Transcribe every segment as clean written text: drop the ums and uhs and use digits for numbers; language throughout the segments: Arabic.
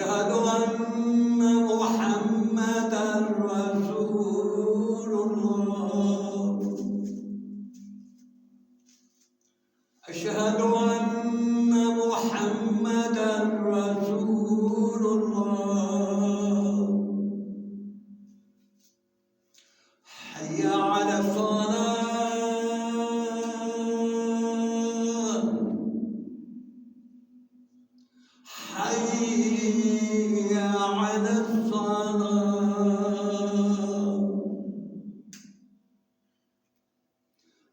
أشهد أن محمدا رسول الله. أشهد أن محمدا رسول الله. حي على الصلاة. حي على الصلاة.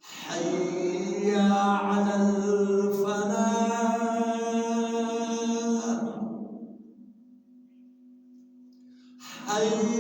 حي على الفلاح. حي